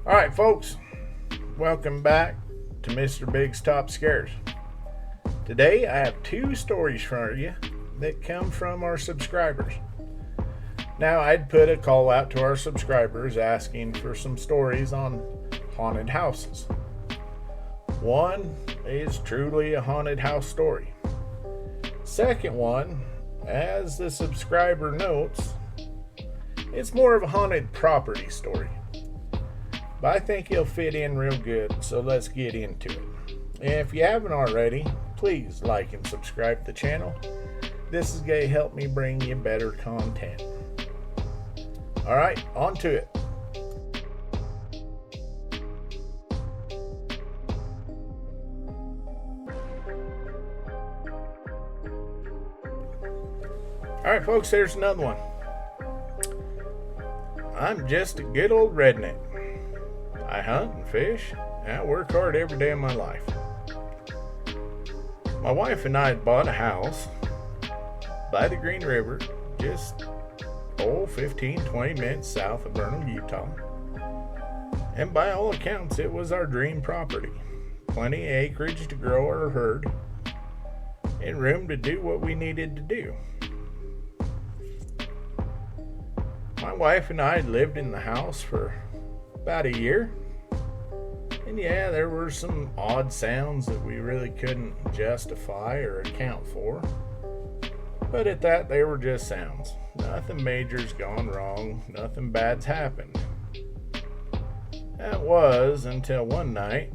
Alright, folks, welcome back to Mr. Big's Top Scares. Today I have two stories for you that come from our subscribers. Now, I'd put a call out to our subscribers asking for some stories on haunted houses. One is truly a haunted house story. Second one, as the subscriber notes, it's more of a haunted property story. But I think it'll fit in real good, so let's get into it. And if you haven't already, please like and subscribe to the channel. This is going to help me bring you better content. Alright, on to it. Alright, folks, there's another one. I'm just a good old redneck. I hunt and fish, and I work hard every day of my life. My wife and I had bought a house by the Green River, just 15-20 minutes south of Burnham, Utah. And by all accounts, it was our dream property. Plenty of acreage to grow our herd, and room to do what we needed to do. My wife and I had lived in the house for about a year, and yeah, there were some odd sounds that we really couldn't justify or account for, but at that, they were just sounds. Nothing major's gone wrong, nothing bad's happened. That was until one night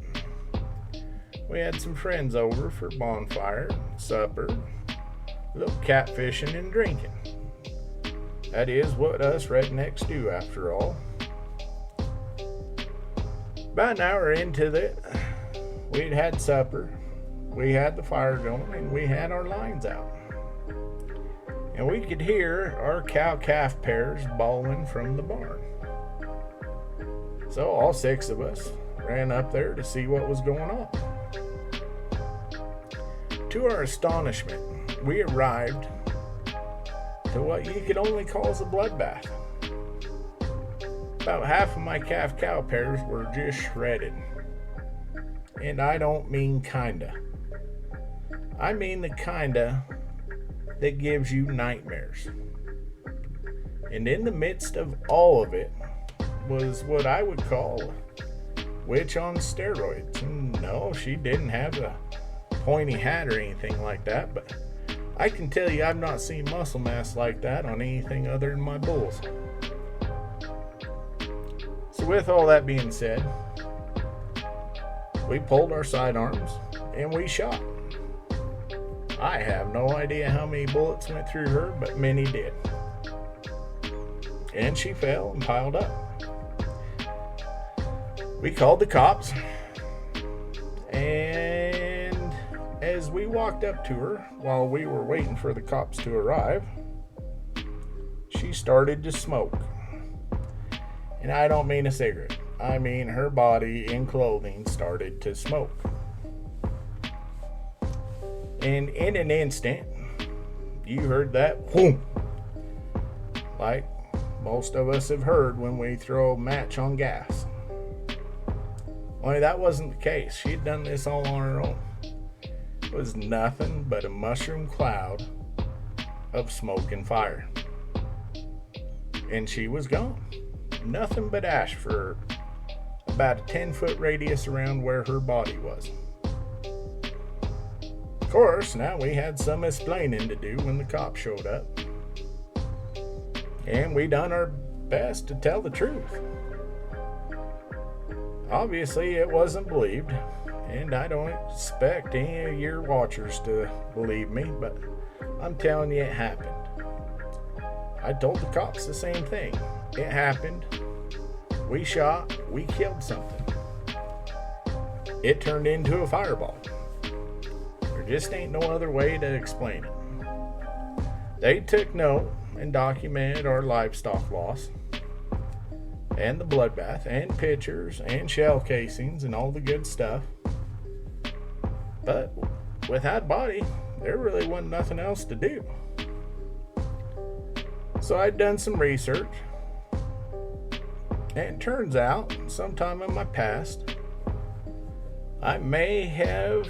we had some friends over for bonfire, supper, a little catfishing and drinking. That is what us rednecks do, after all. About an hour into it, we'd had supper, we had the fire going, and we had our lines out. And we could hear our cow-calf pairs bawling from the barn. So all six of us ran up there to see what was going on. To our astonishment, we arrived to what you could only call as a bloodbath. About half of my calf-cow pairs were just shredded. And I don't mean kinda. I mean the kinda that gives you nightmares. And in the midst of all of it was what I would call a witch on steroids. And no, she didn't have a pointy hat or anything like that, but I can tell you I've not seen muscle mass like that on anything other than my bulls. So with all that being said, we pulled our sidearms and we shot. I have no idea how many bullets went through her, but many did. And she fell and piled up. We called the cops, and as we walked up to her while we were waiting for the cops to arrive, she started to smoke. And I don't mean a cigarette. I mean her body and clothing started to smoke. And in an instant, you heard that whoom, like most of us have heard when we throw a match on gas. Only that wasn't the case. She'd done this all on her own. It was nothing but a mushroom cloud of smoke and fire. And she was gone. Nothing but ash for about a 10-foot radius around where her body was. Of course, now we had some explaining to do when the cops showed up. And we done our best to tell the truth. Obviously, it wasn't believed, and I don't expect any of your watchers to believe me, but I'm telling you it happened. I told the cops the same thing. It happened. We shot. We killed something. It turned into a fireball. There just ain't no other way to explain it. They took note and documented our livestock loss, and the bloodbath, and pictures, and shell casings, and all the good stuff. But with that body, there really wasn't nothing else to do. So I'd done some research, And it turns out, sometime in my past, I may have,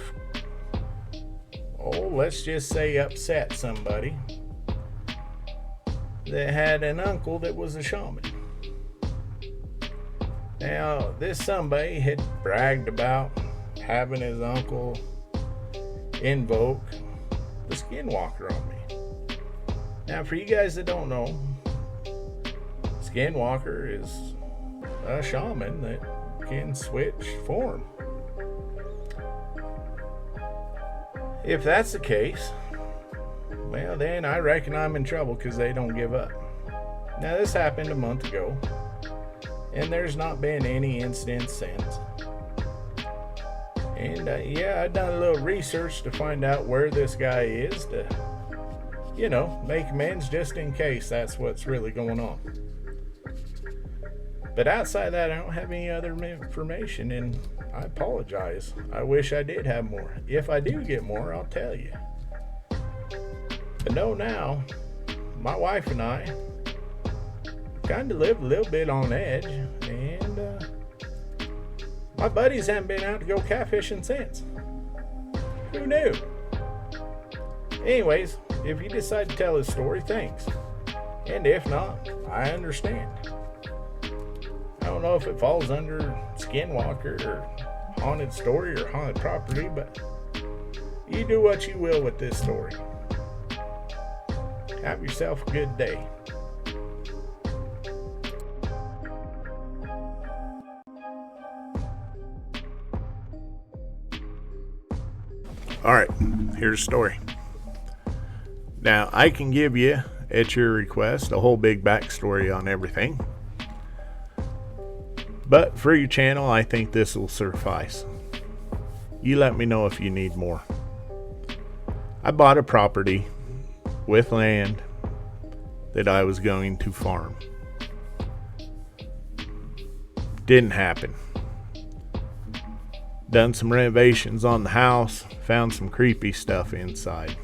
let's just say upset somebody that had an uncle that was a shaman. Now, this somebody had bragged about having his uncle invoke the skinwalker on me. Now, for you guys that don't know, skinwalker is a shaman that can switch form. If that's the case, well, then I reckon I'm in trouble because they don't give up. Now, this happened a month ago, and there's not been any incidents since. And I've done a little research to find out where this guy is to, make amends just in case that's what's really going on. But outside that, I don't have any other information, and I apologize. I wish I did have more. If I do get more, I'll tell you. But no, now, my wife and I kind of live a little bit on edge, and my buddies haven't been out to go catfishing since. Who knew? Anyways, if you decide to tell this story, thanks. And if not, I understand. I don't know if it falls under skinwalker or haunted story or haunted property, but you do what you will with this story. Have yourself a good day. Alright, here's a story. Now, I can give you, at your request, a whole big backstory on everything. But for your channel, I think this will suffice. You let me know if you need more. I bought a property with land that I was going to farm. Didn't happen. Done some renovations on the house, found some creepy stuff inside.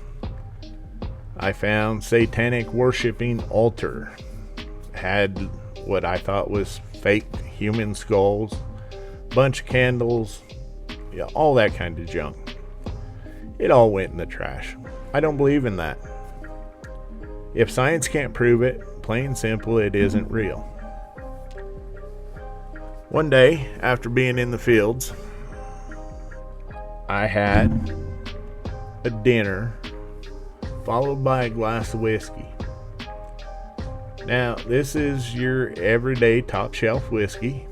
I found satanic worshiping altar. Had what I thought was fake human skulls, bunch of candles, all that kind of junk. It all went in the trash. I don't believe in that. If science can't prove it, plain and simple, it isn't real. One day, after being in the fields, I had a dinner followed by a glass of whiskey. Now, this is your everyday top shelf whiskey.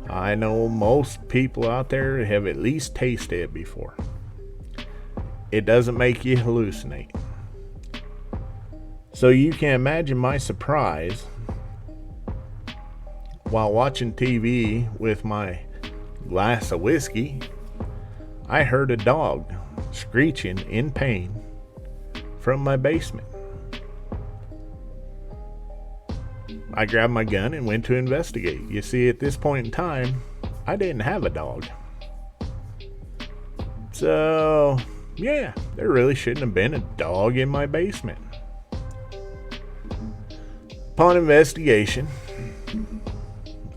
I know most people out there have at least tasted it before. It doesn't make you hallucinate. So you can imagine my surprise while watching TV with my glass of whiskey. I heard a dog screeching in pain from my basement. I grabbed my gun and went to investigate. You see, at this point in time, I didn't have a dog. So, yeah, there really shouldn't have been a dog in my basement. Upon investigation,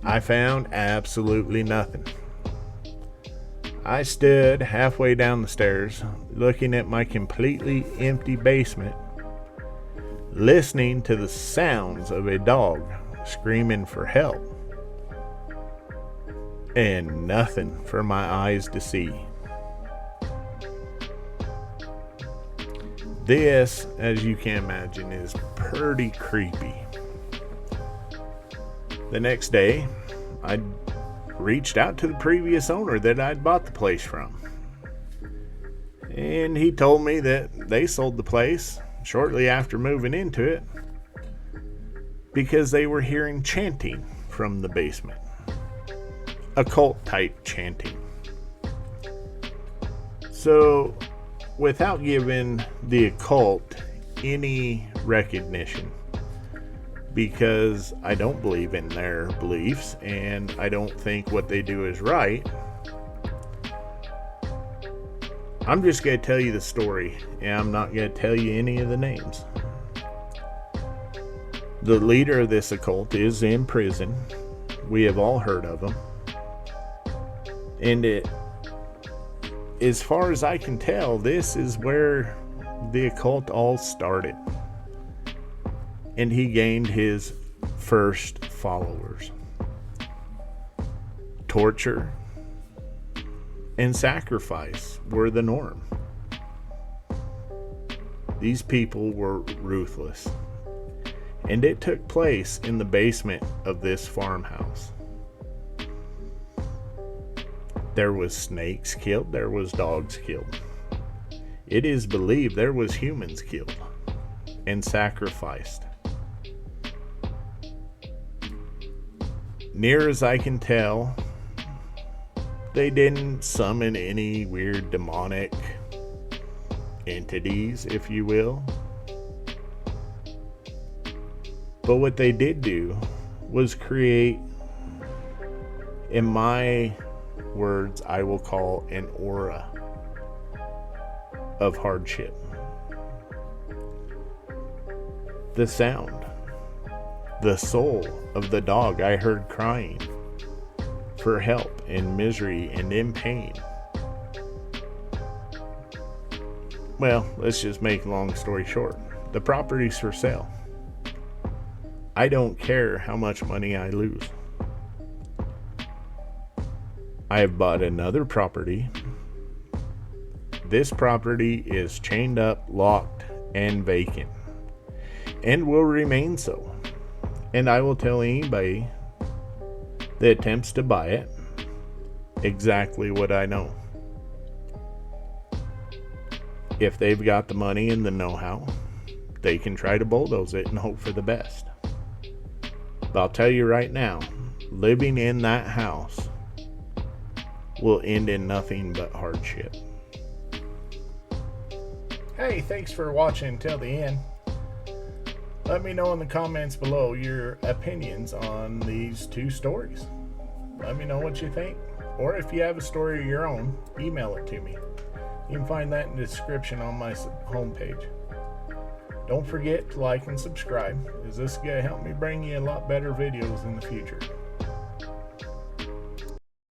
I found absolutely nothing. I stood halfway down the stairs, looking at my completely empty basement, listening to the sounds of a dog screaming for help, and nothing for my eyes to see. This, as you can imagine, is pretty creepy. The next day, I reached out to the previous owner that I'd bought the place from, and he told me that they sold the place shortly after moving into it because they were hearing chanting from the basement, occult type chanting. So, without giving the occult any recognition, because I don't believe in their beliefs and I don't think what they do is right, I'm just going to tell you the story, and I'm not going to tell you any of the names. The leader of this occult is in prison. We have all heard of him. And as far as I can tell, this is where the occult all started. And he gained his first followers. Torture and sacrifice were the norm. These people were ruthless. And it took place in the basement of this farmhouse. There was snakes killed, there was dogs killed. It is believed there was humans killed and sacrificed. Near as I can tell, they didn't summon any weird demonic entities, if you will. But what they did do was create, in my words, I will call an aura of hardship. The sound, the soul of the dog I heard crying for help in misery and in pain. Well, let's just make a long story short. The property's for sale. I don't care how much money I lose. I have bought another property. This property is chained up, locked, and vacant, and will remain so. And I will tell anybody that attempts to buy it exactly what I know. If they've got the money and the know-how, they can try to bulldoze it and hope for the best. But I'll tell you right now, living in that house will end in nothing but hardship. Hey, thanks for watching until the end. Let me know in the comments below your opinions on these two stories. Let me know what you think. Or if you have a story of your own, email it to me. You can find that in the description on my homepage. Don't forget to like and subscribe, as this is going to help me bring you a lot better videos in the future.